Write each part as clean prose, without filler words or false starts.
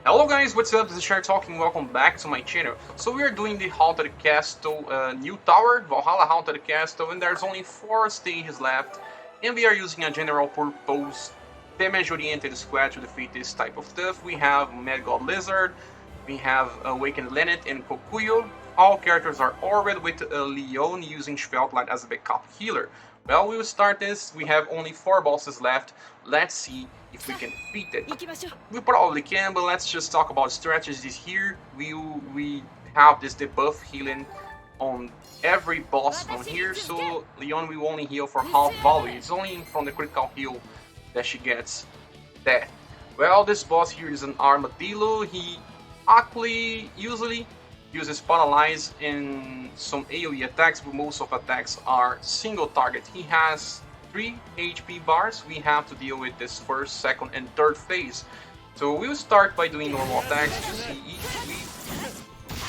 Hello guys, what's up? This is Scher talking. Welcome back to my channel. So we are doing the Haunted Castle new tower, Valhalla Haunted Castle, and there's only 4 stages left. And we are using a general purpose damage-oriented squad to defeat this type of stuff. We have Mad God Lizard, we have Awakened Linnet and Kokuyo. All characters are ordered with Leon using Schveltlight as a backup healer. Well, we will start this. We have only 4 bosses left. Let's see if we can defeat it. We probably can, but let's just talk about strategies here. We have this debuff healing on every boss from here, so Leon will only heal for half value. It's only from the critical heal that she gets that. Well, this boss here is an armadillo. He actually usually uses paralyze and some AoE attacks, but most of attacks are single target. He has 3 HP bars. We have to deal with this first, second, and third phase. So we'll start by doing normal attacks to see if we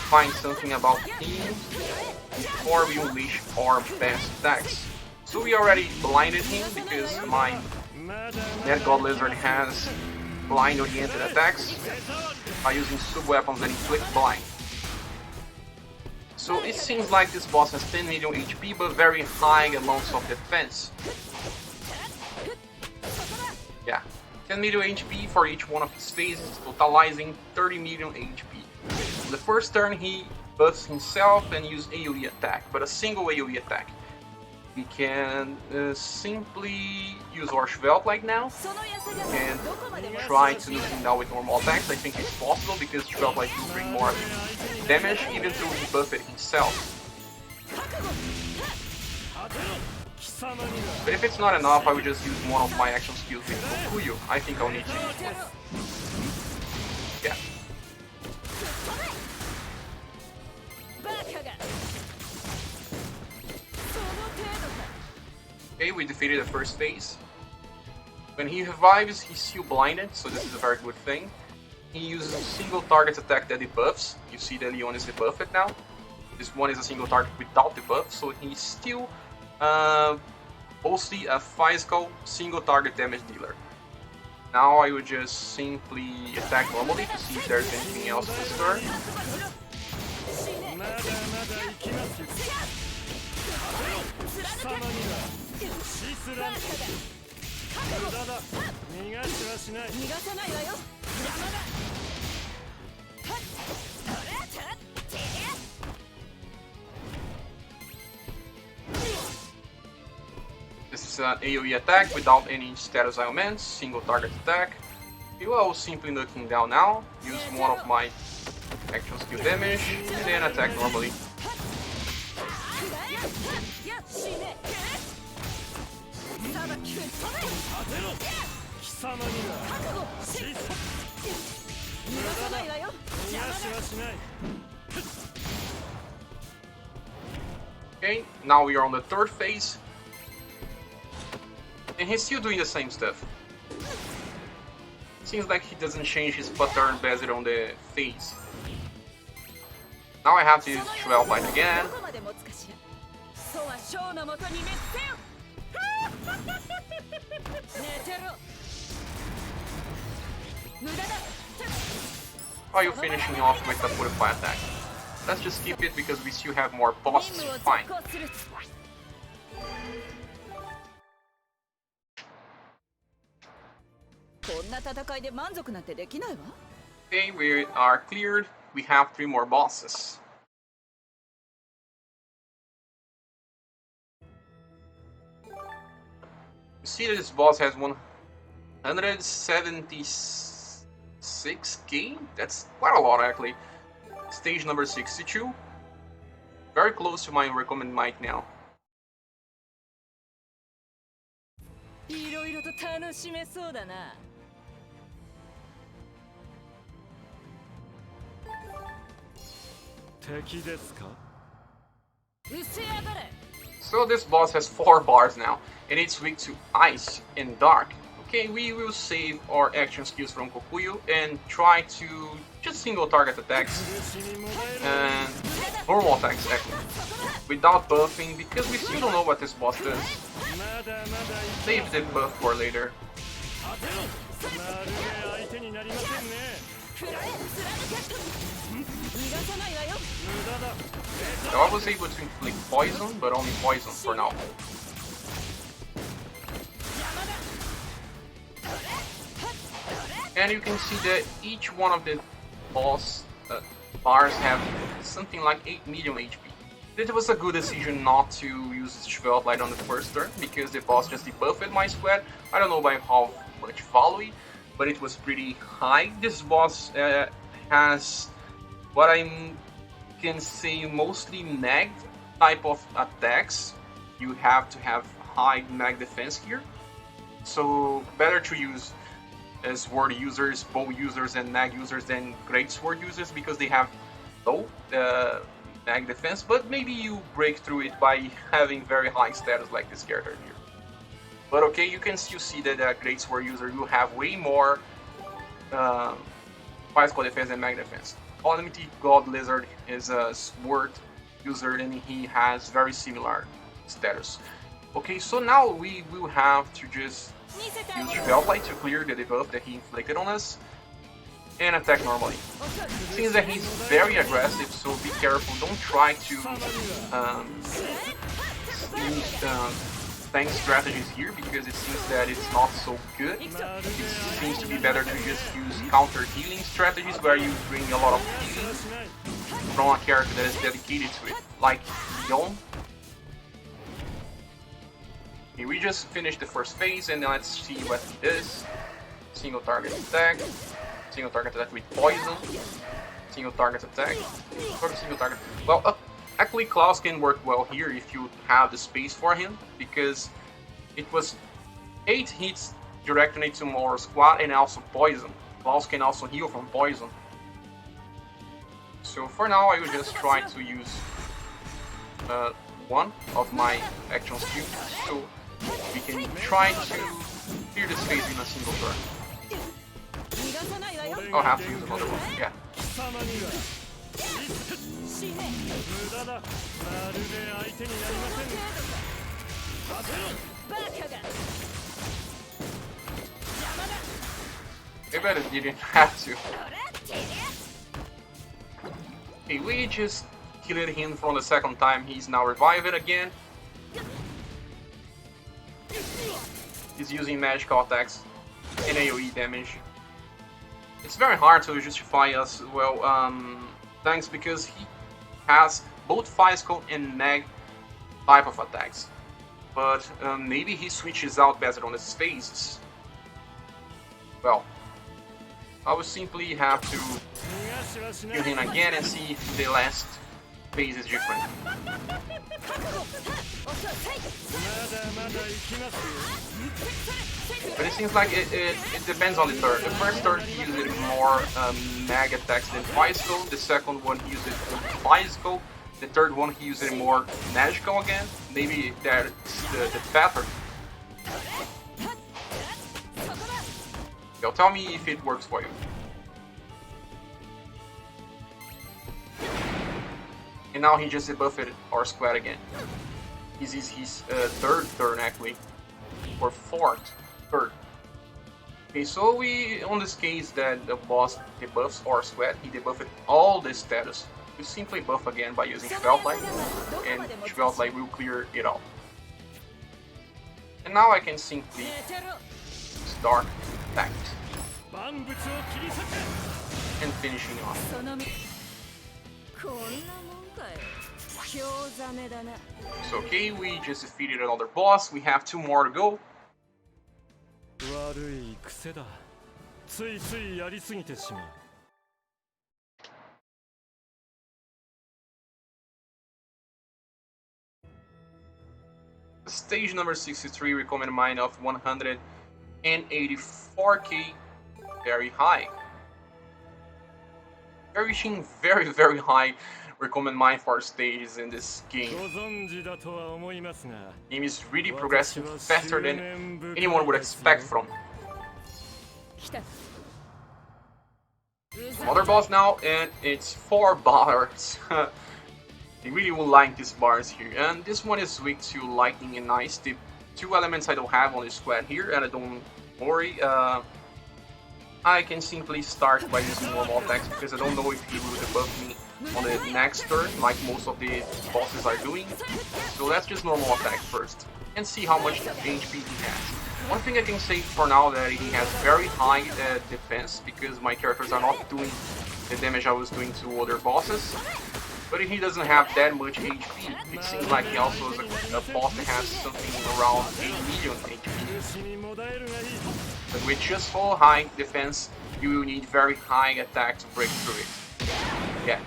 find something about him before we unleash our best attacks. So we already blinded him because my Mad God Lizard has blind-oriented attacks by using sub-weapons that inflict blind. So it seems like this boss has 10 million HP but very high amounts of defense. Yeah, 10 million HP for each one of his phases, totalizing 30 million HP. In the first turn he buffs himself and uses AoE attack, but a single AoE attack. We can simply use our Schveltlight now and try to nuke him down with normal attacks. I think it's possible because Schveltlight will bring more damage even though he buffed it himself. But if it's not enough, I would just use one of my action skills with Kokuyo. I think I'll need to use one. Yeah. Okay, we defeated the first phase. When he revives, he's still blinded, so this is a very good thing. He uses a single target attack that debuffs. You see that Leon is debuffed now. This one is a single target without debuff, so he's still mostly a physical single target damage dealer. Now I would just simply attack normally to see if there's anything else this turn. This is an AoE attack without any status ailments, single target attack. I will simply nuke him down now, use one of my action skill damage, and then attack normally. Okay, now we are on the third phase. And he's still doing the same stuff. Seems like he doesn't change his pattern based on the phase. Now I have to use Schveltlight again. Are you finishing off with the Purify attack? Let's just keep it because we still have more bosses to find. Okay, we are cleared. We have 3 more bosses. You see that this boss has 176k? That's quite a lot actually. Stage number 62. Very close to my recommended mic now. So this boss has 4 bars now, and it's weak to ice and dark. Okay, we will save our action skills from Kokuyo and try to just single target attacks and normal attacks actually, without buffing because we still don't know what this boss does. Save the buff for later. So I was able to inflict poison, but only poison for now. And you can see that each one of the boss bars have something like 8 million HP. It was a good decision not to use ScherBR on the first turn, because the boss just debuffed my squad. I don't know by how much value, but it was pretty high. This boss has what I can say mostly nag type of attacks. You have to have high nag defense here, so better to use sword users, bow users, and nag users than great sword users, because they have low nag defense, but maybe you break through it by having very high status like this character here. But okay, you can still see that a great sword user will have way more physical defense and nag defense. Calamity God Lizard is a sword user and he has very similar status. Okay, so now we will have to just use ScherBR to clear the debuff that he inflicted on us and attack normally. Seems that he's very aggressive, so be careful. Don't try to use tank strategies here, because it seems that it's not so good. It seems to be better to just use counter healing strategies where you bring a lot of healing from a character that is dedicated to it, like Yon. Okay, we just finished the first phase, and now let's see what he does. Single target attack, single target attack with poison, single target attack, or single target. Well, actually Klaus can work well here if you have the space for him, because it was 8 hits directing into more squad and also poison. Klaus can also heal from poison. So for now I will just try to use one of my action skills, so we can try to clear this phase in a single turn. I'll have to use another one, yeah. Maybe I didn't have to. Okay, we just killed him from the second time. He's now revived again. He's using magical attacks and AoE damage. It's very hard to justify as well tanks, because he has both physical and nag type of attacks. But maybe he switches out better on his phases. Well, I will simply have to kill him again and see if the last phase is different. But it seems like it depends on the turn. The first turn he used more nag attacks than physical, the second one he used physical, the third one he used more magical again. Maybe that's the pattern. Yo, tell me if it works for you. And now he just debuffed our squad again. This is his third turn actually, or fourth, third. Okay, so we, on this case that the boss debuffs our squad, he debuffed all the status. We simply buff again by using ScherBR, and ScherBR will clear it all. And now I can simply start attack and finishing off. So okay, we just defeated another boss. We have 2 more to go. Stage number 63, recommended mine of 184k, very high. We're reaching very, very high recommend mine for stages in this game. Game is really progressing faster than anyone would expect from. Another boss now, and it's 4 bars. I really will like these bars here, and this one is weak to lightning and ice, the 2 elements I don't have on this squad here, and I don't worry. I can simply start by using normal attacks because I don't know if he will debuff me on the next turn like most of the bosses are doing. So let's just normal attack first and see how much HP he has. One thing I can say for now that he has very high defense because my characters are not doing the damage I was doing to other bosses. But he doesn't have that much HP. It seems like he also is a boss that has something around 8 million HP. But with just full high defense, you will need very high attack to break through it. Yeah,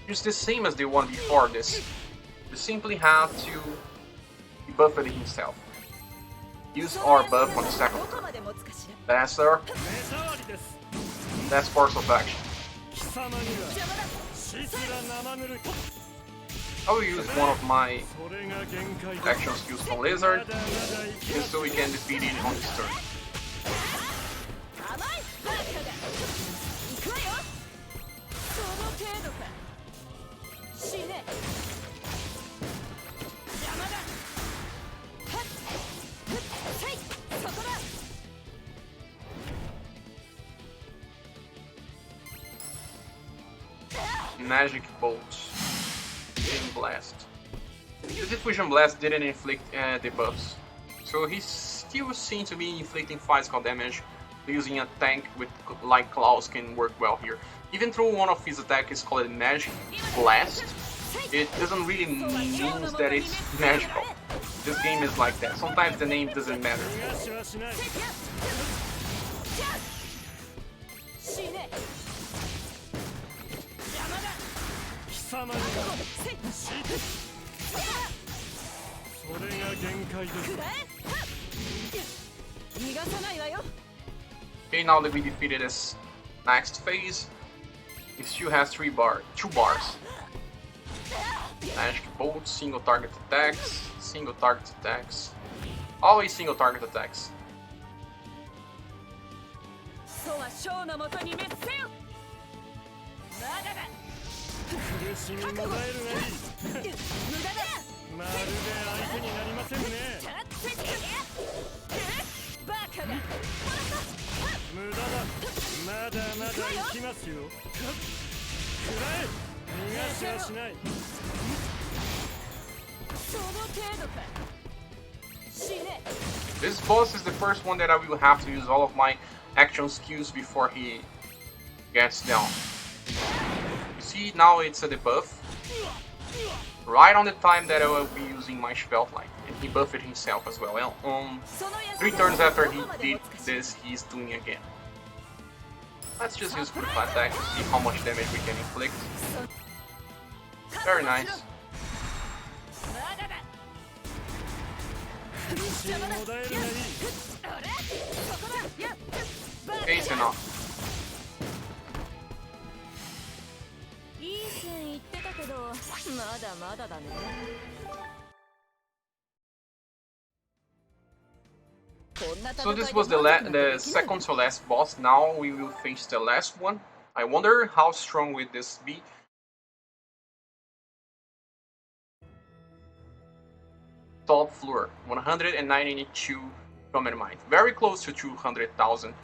it's the same as the one before this. You simply have to buff it himself. Use our buff on the second turn. That's course of action. I will use one of my action skills from Lizard, just so we can defeat it on this turn. Magic Bolt. Fusion Blast. The Diffusion Blast didn't inflict debuffs, so he still seems to be inflicting physical damage. Using a tank with like claws can work well here. Even though one of his attacks is called Magic Blast, it doesn't really mean that it's magical. This game is like that. Sometimes the name doesn't matter. Okay, now that we defeated this next phase, he still has 2 bars. Magic Bolt, single target attacks, always single target attacks. This boss is the first one that I will have to use all of my action skills before he gets down. You see, now it's a debuff. Right on the time that I will be using my Spelllight, and he buffed himself as well. 3 turns after he did this, he's doing again. Let's just use quick attack to see how much damage we can inflict. Very nice. Okay, it's enough. So this was the second to last boss. Now we will face the last one. I wonder how strong will this be. Top floor, 192 common mind, very close to 200,000.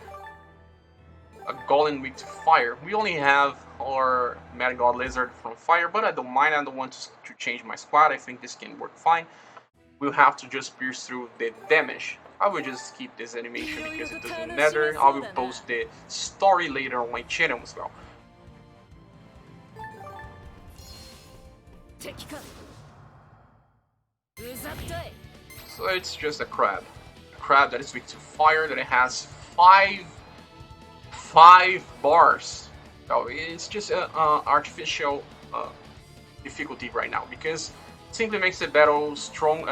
A golem weak to fire. We only have our Mad God Lizard from fire, but I don't mind. I don't want to change my squad. I think this can work fine. We'll have to just pierce through the damage. I will just keep this animation because it doesn't matter. I will post the story later on my channel as well. So it's just a crab that is weak to fire, that it has 5 bars. So it's just an artificial difficulty right now because it simply makes the battle strong,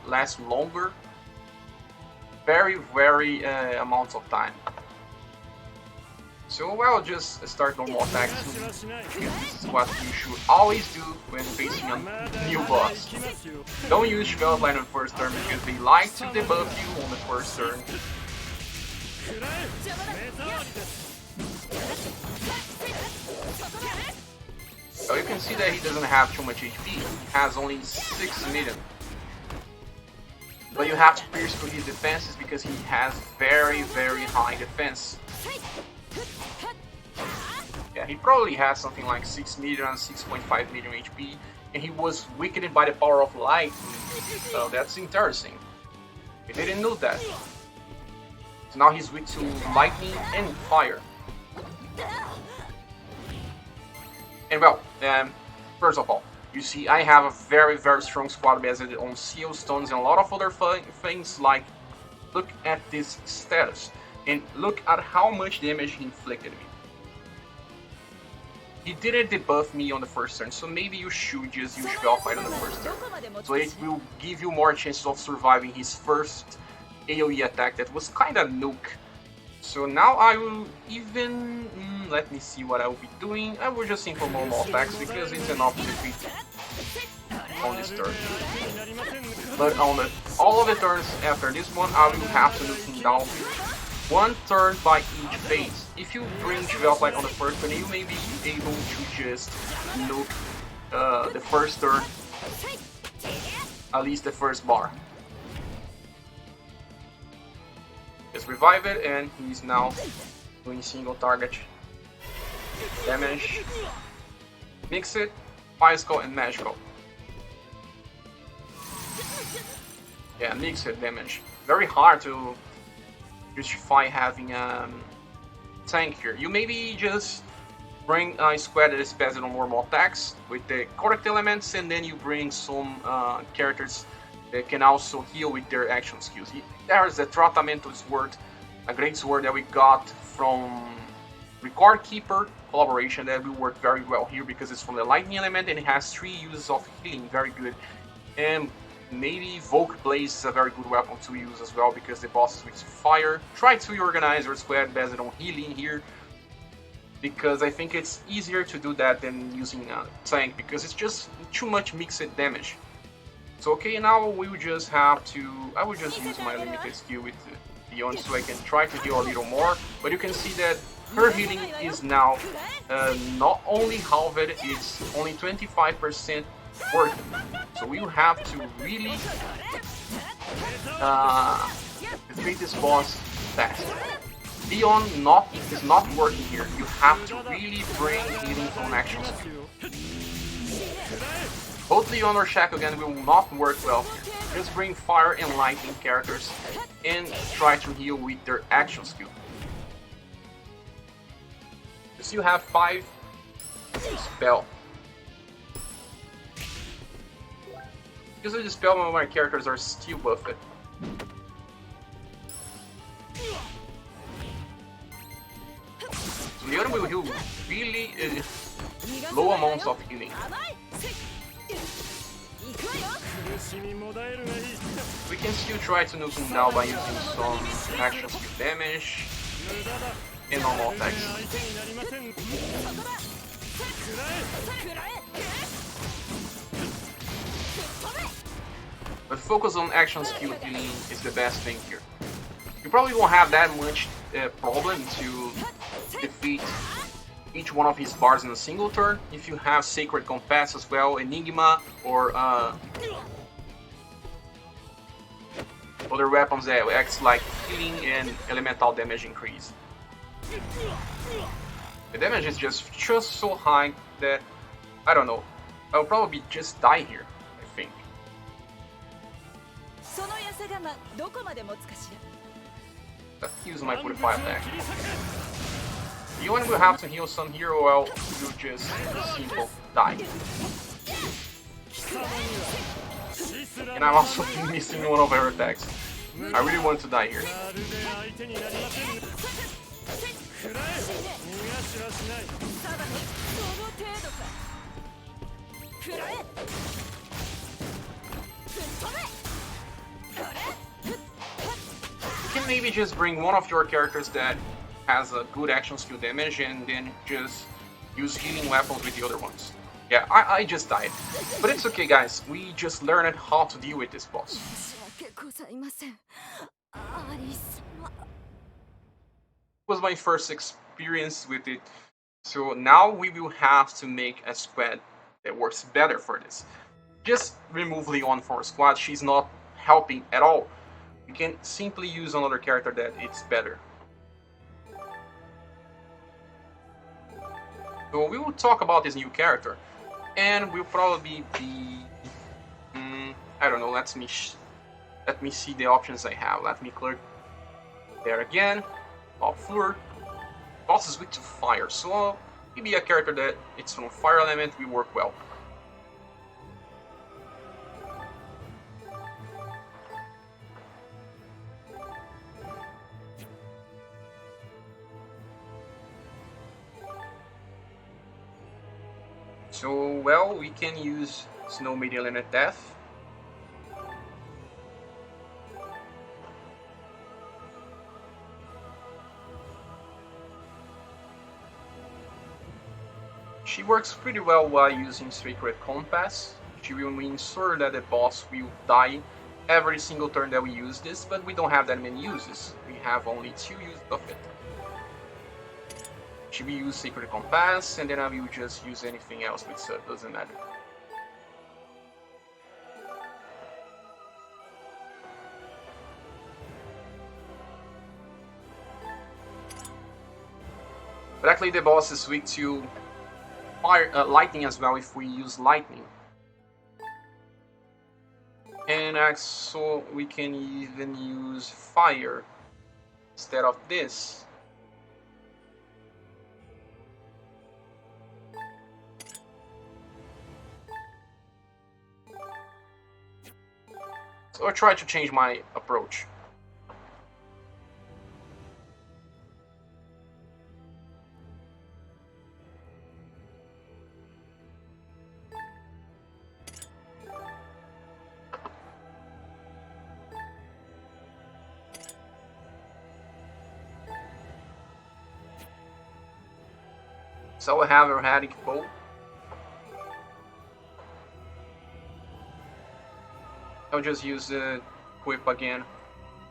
last longer, very amounts of time. So I'll just start normal attacks. This is what you should always do when facing a new boss. Don't use Spelllight on the first turn because they like to debuff you on the first turn. So you can see that he doesn't have too much HP. He has only 6 million. But you have to pierce through his defenses because he has very high defense. Yeah, he probably has something like 6 million, 6.5 million HP, and he was weakened by the power of lightning. So that's interesting. We didn't know that. So now he's weak to lightning and fire. And well, first of all, you see I have a very strong squad based on seal stones and a lot of other things. Like, look at this status and look at how much damage he inflicted me. He didn't debuff me on the first turn, so maybe you should just use Valkyrie on the first turn. So it will give you more chances of surviving his first AoE attack that was kinda nuke. So now I will even... let me see what I will be doing. I will just simple normal attacks because it's enough to defeat on this turn. But on all of the turns after this one, I will have to nuke him down 1 turn by each phase. If you bring Valkyrie on the first turn, you may be able to just nuke the first turn, at least the first bar. Just revive it, and he's now doing single target damage. Mix it, physical and magical. Yeah, mix it damage. Very hard to justify having a tank here. You maybe just bring a squad that is based on normal attacks with the correct elements, and then you bring some characters that can also heal with their action skills. There's the Tratamento sword, a great sword that we got from Record Keeper collaboration that will work very well here because it's from the lightning element and it has 3 uses of healing, very good. And maybe Volk Blaze is a very good weapon to use as well because the boss is with fire. Try to organize your squad based on healing here, because I think it's easier to do that than using a tank because it's just too much mixed damage. So okay, now we will just have to... I will just use my limited skill with Beyond so I can try to heal a little more, but you can see that her healing is now not only halved, it's only 25% working. So we will have to really defeat this boss fast. Beyond is not working here. You have to really bring healing on action skill. Both Leon or Shakugan will not work well here. Just bring fire and lightning characters and try to heal with their action skill. You still have 5 spell. Because of the spell, my characters are still buffed. So Leon will heal really low amounts of healing. We can still try to nuke him now by using some action skill damage and normal attacks. But focus on action skill healing is the best thing here. You probably won't have that much problem to defeat each one of his bars in a single turn if you have Sacred Compass as well, Enigma, or other weapons that acts like healing and elemental damage increase. The damage is just so high that, I don't know, I'll probably just die here, I think. Let's use my Purify attack. You will have to heal some here, or else you just simple die. And I'm also missing one of her attacks. I really want to die here. You can maybe just bring one of your characters that has a good action skill damage and then just use healing weapons with the other ones. Yeah, I just died. But it's okay, guys. We just learned how to deal with this boss. It was my first experience with it. So now we will have to make a squad that works better for this. Just remove Leon from our squad. She's not helping at all. We can simply use another character that it's better. So we will talk about this new character, and we'll probably be, I don't know. Let me see the options I have. Let me click there again. Top floor. Boss is weak to fire, so maybe a character that it's from fire element will work well. So, well, we can use Snow Maiden at Death. She works pretty well while using Sacred Compass. She will ensure that the boss will die every single turn that we use this, but we don't have that many uses. We have only 2 uses of it. She will use Sacred Compass, and then I will just use anything else, which doesn't matter. But actually the boss is weak to fire, lightning as well if we use lightning. And so we can even use fire instead of this. So I try to change my approach. So I have a Erratic Bow. I'll just use the Whip again.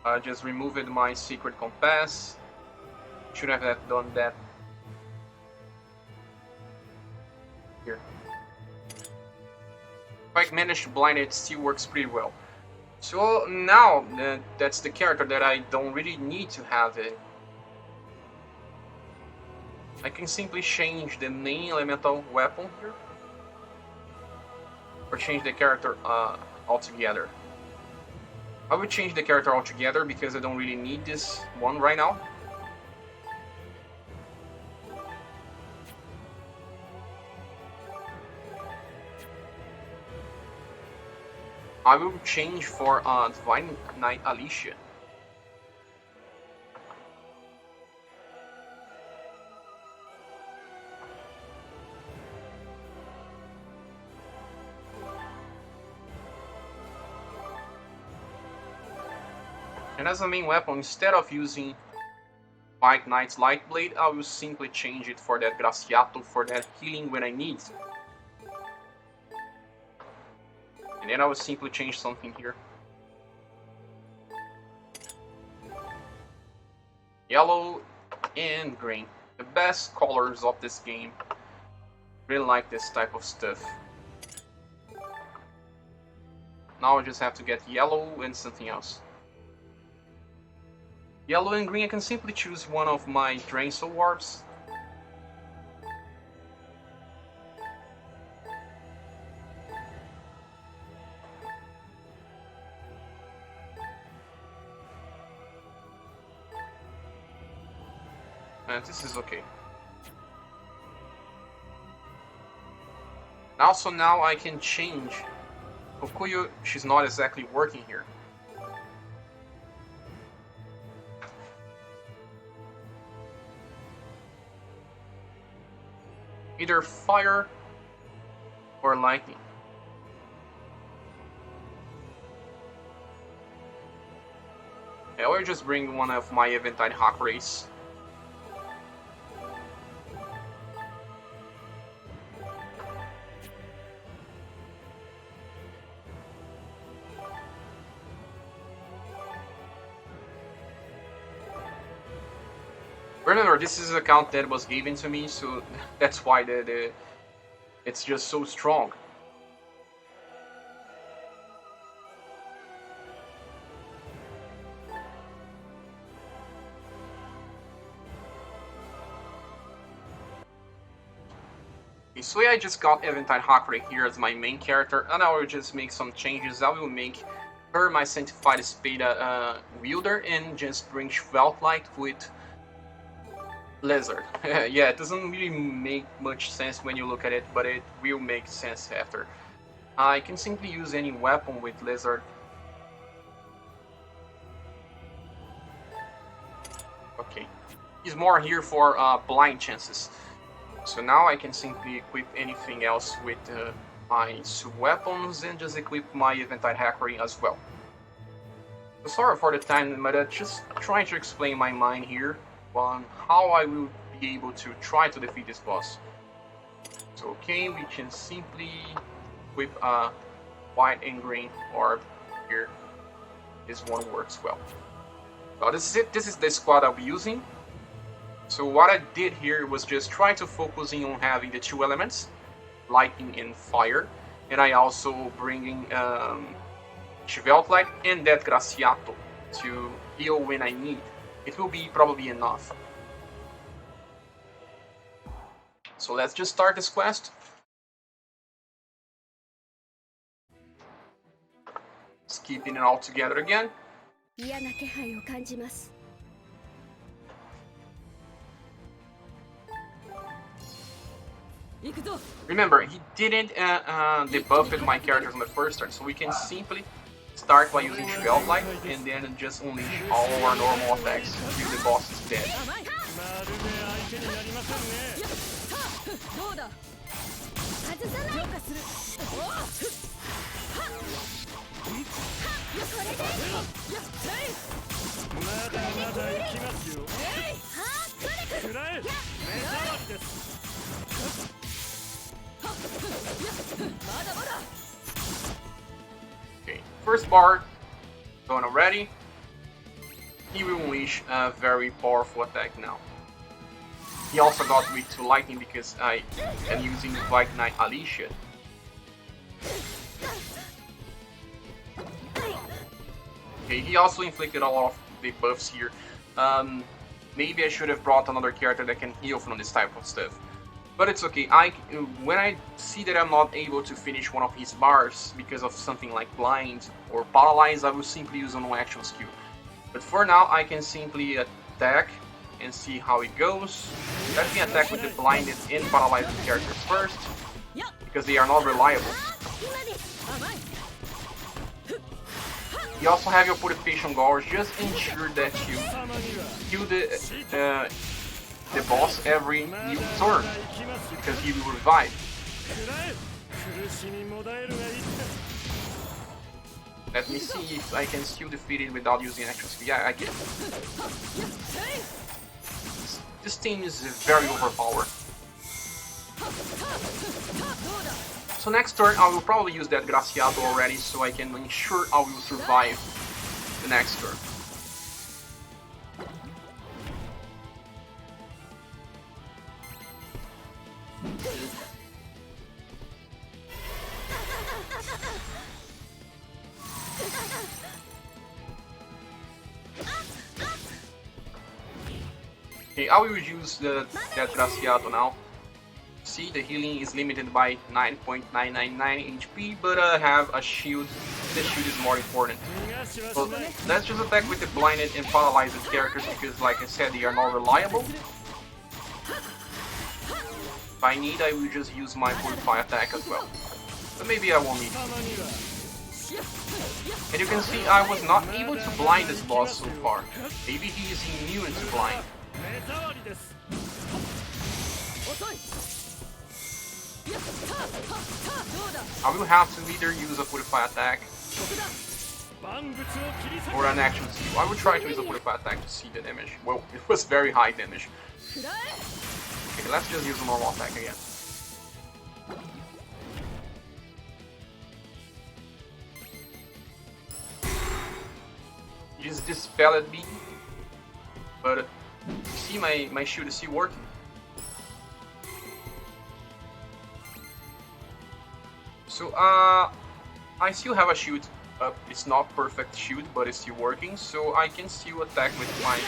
I just removed my Secret Compass. Should have done that here. If I manage to blind it, still works pretty well. So now that's the character that I don't really need to have it. I can simply change the main elemental weapon here, or change the character altogether. I would change the character altogether because I don't really need this one right now. I will change for Divine Knight Alicia. And as a main weapon, instead of using White Knight's Light Blade, I will simply change it for that Graciato for that healing when I need. And then I will simply change something here. Yellow and green. The best colors of this game. Really like this type of stuff. Now I just have to get yellow and something else. Yellow and green, I can simply choose one of my Drain Soul Orbs. And this is okay. Also now I can change. Kokuyo, she's not exactly working here. Either fire or lightning. I will just bring one of my Eventide Hawk Race. Remember, this is an account that was given to me, so that's why it's just so strong. Okay, so yeah, I just got Eventide Hakurai here as my main character, and I will just make some changes. I will make her my Sanctified Spada wielder and just bring Schweltlight with Lizard. Yeah, it doesn't really make much sense when you look at it, but it will make sense after. I can simply use any weapon with Lizard. Okay, he's more here for blind chances. So now I can simply equip anything else with my sub-weapons and just equip my Eventide Hakurai as well. So sorry for the time, but just trying to explain my mind here on how I will be able to try to defeat this boss. So okay, we can simply equip a white and green orb here. This one works well. So this is it. This is the squad I'll be using. So what I did here was just try to focusing on having the two elements, lightning and fire, and I also bringing Schweltlight and that Graciato to heal when I need. It will be probably enough. So let's just start this quest. Skipping it all together again. Remember, he didn't debuff my characters on the first turn, so we can simply start by using Schweltlight and then just unleash all our normal attacks until the boss is dead. Okay, first bar done already. He will unleash a very powerful attack now. He also got weak to lightning because I am using White Knight Alicia. Okay, he also inflicted a lot of debuffs here. Maybe I should have brought another character that can heal from this type of stuff. But it's okay. When I see that I'm not able to finish one of his bars because of something like blind or paralyze, I will simply use an action skill. But for now, I can simply attack and see how it goes. Let me attack with the blinded and paralyzed characters first, because they are not reliable. You also have your Purification Gauge. Just ensure that you kill the boss every new turn, because he will revive. Let me see if I can still defeat it without using action skill. Yeah, I can. This team is very overpowered. So next turn I will probably use that Graciato already, so I can ensure I will survive the next turn. Okay, I will use that Graciato now. See, the healing is limited by 9.999 HP, but I have a shield. The shield is more important. So let's just attack with the blinded and paralyzed characters, because like I said, they are not reliable. If I need, I will just use my Purify attack as well. But maybe I won't need to. And you can see I was not able to blind this boss so far. Maybe he is immune to blind. I will have to either use a Purify attack or an action skill. I will try to use a Purify attack to see the damage. Well, it was very high damage. Okay, let's just use a normal attack again. Just dispelled me, but you see my shield is still working. So I still have a shield up. It's not perfect shield, but it's still working, so I can still attack with my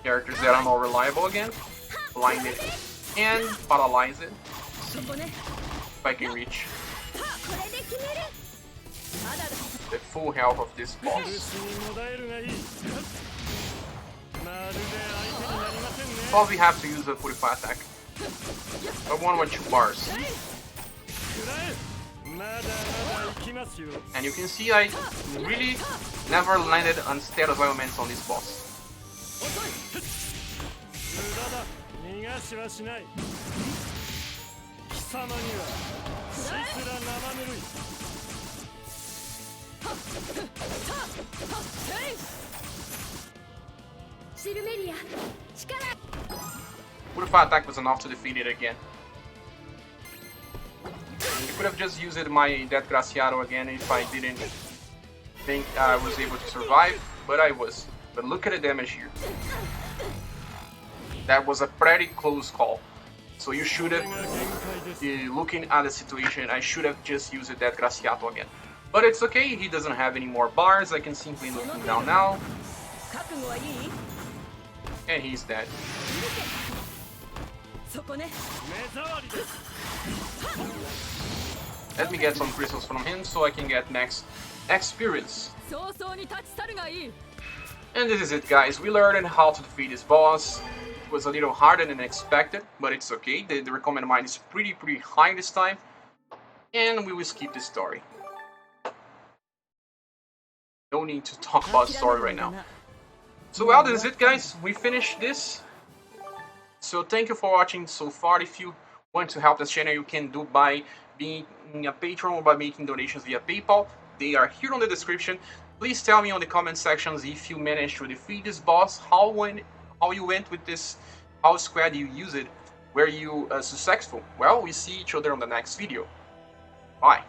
characters that are not reliable again, blind it and paralyze it. If I can reach the full health of this boss. Probably have to use a 45 attack. But 1 or 2 bars. And you can see I really never landed on status elements on this boss. Purify attack was enough to defeat it again. I could have just used my Death Graciado again if I didn't think I was able to survive, but I was. But look at the damage here. That was a pretty close call. So you should have, looking at the situation, I should have just used that Graciato again. But it's okay, he doesn't have any more bars, I can simply look him down now. And he's dead. Let me get some crystals from him so I can get next experience. And this is it, guys. We learned how to defeat this boss. It was a little harder than expected, but it's okay. The recommended mine is pretty high this time. And we will skip the story. No need to talk about the story right now. So well, this is it, guys. We finished this. So thank you for watching so far. If you want to help this channel, you can do by being a patron or by making donations via PayPal. They are here on the description. Please tell me on the comment sections if you managed to defeat this boss, how you went with this, how squad you used it, were you successful? Well, we see each other on the next video. Bye.